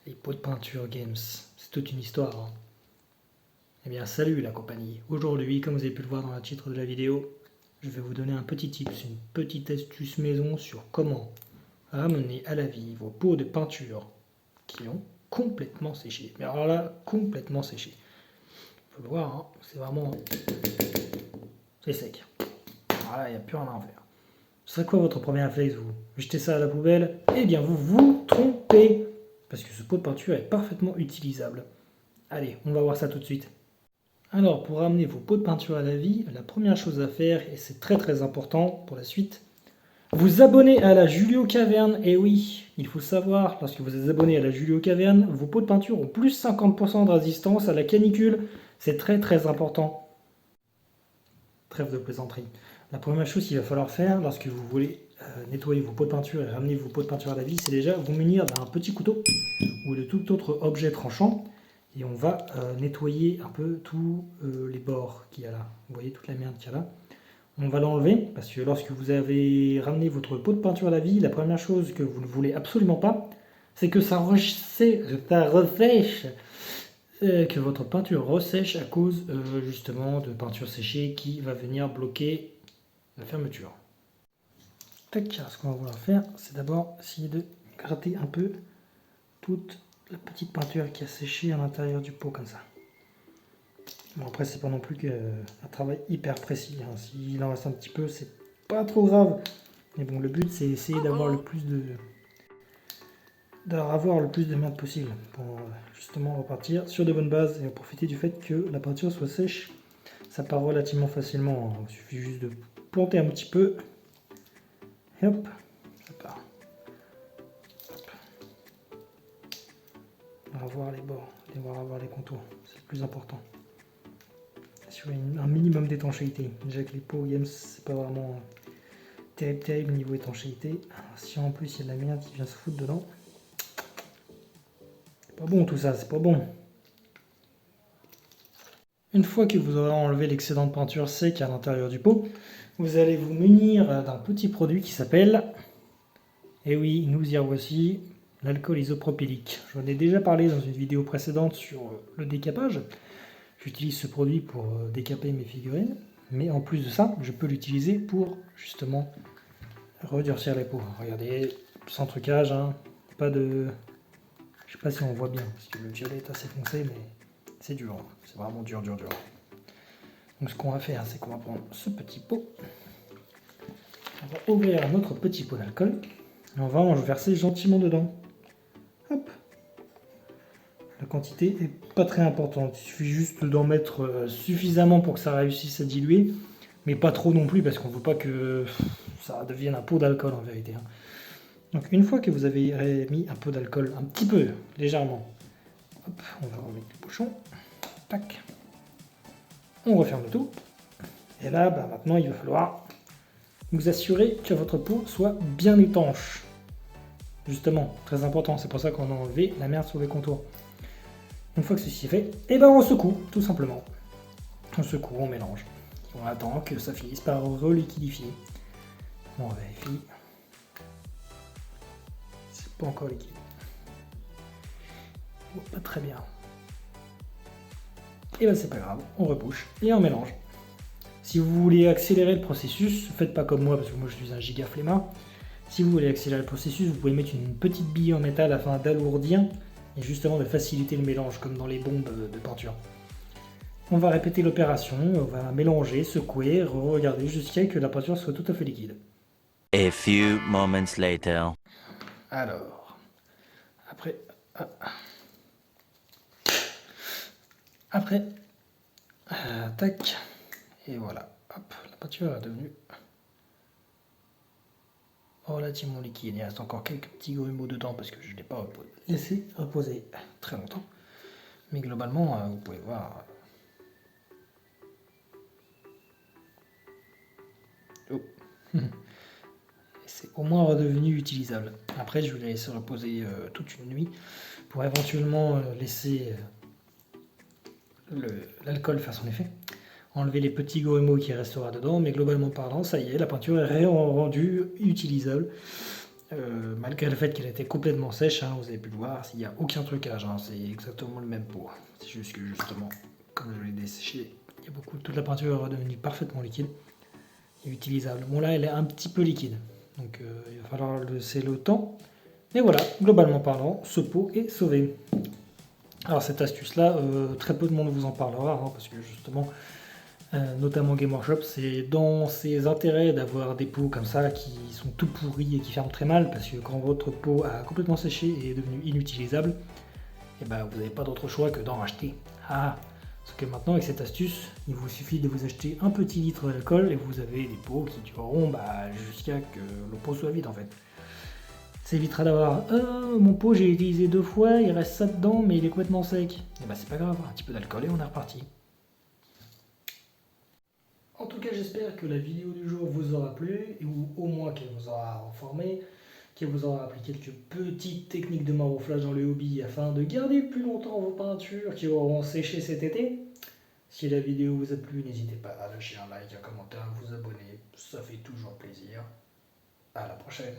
Les pots de peinture Games, c'est toute une histoire. Hein. Eh bien, salut la compagnie. Aujourd'hui, comme vous avez pu le voir dans le titre de la vidéo, je vais vous donner un petit tips, une petite astuce maison sur comment ramener à la vie vos pots de peinture qui ont complètement séché. Mais alors là, complètement séché. Vous pouvez le voir, hein, c'est vraiment... c'est sec. Voilà, il n'y a plus rien à en faire. Ce serait quoi votre premier réflexe, vous? Jetez ça à la poubelle? Eh bien, vous vous trompez. Parce que ce pot de peinture est parfaitement utilisable. Allez, on va voir ça tout de suite. Alors, pour ramener vos pots de peinture à la vie, la première chose à faire, et c'est très très important pour la suite, vous abonner à la Julio Caverne. Et oui, il faut savoir, lorsque vous êtes abonné à la Julio Caverne, vos pots de peinture ont plus 50% de résistance à la canicule. C'est très très important. Trêve de plaisanterie. La première chose qu'il va falloir faire lorsque vous voulez nettoyer vos pots de peinture et ramener vos pots de peinture à la vie, c'est déjà vous munir d'un petit couteau ou de tout autre objet tranchant. Et on va nettoyer un peu tous les bords qu'il y a là. Vous voyez toute la merde qu'il y a là. On va l'enlever parce que lorsque vous avez ramené votre pot de peinture à la vie, la première chose que vous ne voulez absolument pas, c'est que ça ressèche, que votre peinture ressèche à cause justement de peinture séchée qui va venir bloquer la fermeture. Tac, ce qu'on va vouloir faire, c'est d'abord essayer de gratter un peu toute la petite peinture qui a séché à l'intérieur du pot comme ça. Bon, après, c'est pas non plus un travail hyper précis. Hein. S'il en reste un petit peu, c'est pas trop grave. Mais bon, le but, c'est essayer d'avoir le plus de merde possible pour justement repartir sur de bonnes bases et profiter du fait que la peinture soit sèche. Ça part relativement facilement. Hein. Il suffit juste de planter un petit peu. Et hop, ça part. Hop. On va voir les bords, on va voir les contours. C'est le plus important. Assurer un minimum d'étanchéité. Déjà que les pots Games, c'est pas vraiment terrible niveau étanchéité. Alors, si en plus il y a de la merde qui vient se foutre dedans, c'est pas bon tout ça, c'est pas bon. Une fois que vous aurez enlevé l'excédent de peinture sec à l'intérieur du pot, vous allez vous munir d'un petit produit qui s'appelle, et oui, nous y revoici, l'alcool isopropylique. J'en ai déjà parlé dans une vidéo précédente sur le décapage. J'utilise ce produit pour décaper mes figurines, mais en plus de ça, je peux l'utiliser pour justement redurcir les pots. Regardez, sans trucage, hein, pas de... Je sais pas si on voit bien, parce que le violet est assez foncé, mais c'est dur, hein. C'est vraiment dur. Donc ce qu'on va faire, c'est qu'on va prendre ce petit pot, on va ouvrir notre petit pot d'alcool, et on va en verser gentiment dedans. Hop. La quantité est pas très importante, il suffit juste d'en mettre suffisamment pour que ça réussisse à diluer, mais pas trop non plus, parce qu'on ne veut pas que ça devienne un pot d'alcool en vérité. Hein. Donc une fois que vous avez mis un peu d'alcool, un petit peu, légèrement, hop, on va remettre le bouchon, tac, on referme le tout, et là maintenant il va falloir vous assurer que votre pot soit bien étanche. Justement, très important, c'est pour ça qu'on a enlevé la merde sur les contours. Une fois que ceci est fait, et on secoue, tout simplement. On secoue, on mélange. On attend que ça finisse par reliquidifier. On vérifie. C'est pas encore liquide. Pas très bien. Et c'est pas grave, on rebouche et on mélange. Si vous voulez accélérer le processus, faites pas comme moi parce que moi je suis un giga flemmard. Si vous voulez accélérer le processus, vous pouvez mettre une petite bille en métal afin d'alourdir et justement de faciliter le mélange comme dans les bombes de peinture. On va répéter l'opération, on va mélanger, secouer, regarder jusqu'à ce que la peinture soit tout à fait liquide. A few moments later. Alors, après, tac, et voilà, hop, la peinture est devenue relativement liquide. Il reste encore quelques petits grumeaux dedans parce que je ne l'ai pas laissé reposer très longtemps. Mais globalement, vous pouvez voir. Oh. C'est au moins redevenu utilisable. Après, je vais la laisser reposer toute une nuit pour éventuellement laisser l'alcool faire son effet. Enlever les petits grumeaux qui restera dedans, mais globalement parlant, ça y est, la peinture est rendue utilisable. malgré le fait qu'elle était complètement sèche, hein, vous avez pu le voir, il n'y a aucun trucage, hein, c'est exactement le même pot. C'est juste que justement, comme je l'ai desséché, il y a toute la peinture est redevenue parfaitement liquide et utilisable. Bon là, elle est un petit peu liquide, donc il va falloir le laisser le temps. Mais voilà, globalement parlant, ce pot est sauvé. Alors cette astuce-là, très peu de monde vous en parlera, hein, parce que justement, notamment Game Workshop, c'est dans ses intérêts d'avoir des pots comme ça qui sont tout pourris et qui ferment très mal, parce que quand votre pot a complètement séché et est devenu inutilisable, et ben vous n'avez pas d'autre choix que d'en racheter. Ah, parce que maintenant avec cette astuce, il vous suffit de vous acheter un petit litre d'alcool et vous avez des pots qui dureront jusqu'à que le pot soit vide en fait. Ça évitera d'avoir mon pot j'ai utilisé 2 fois, il reste ça dedans mais il est complètement sec. Et bah c'est pas grave, un petit peu d'alcool et on est reparti. En tout cas j'espère que la vidéo du jour vous aura plu, ou au moins qu'elle vous aura informé, qu'elle vous aura appris quelques petites techniques de marouflage dans le hobby afin de garder plus longtemps vos peintures qui auront séché cet été. Si la vidéo vous a plu, n'hésitez pas à lâcher un like, un commentaire, à vous abonner, ça fait toujours plaisir. À la prochaine.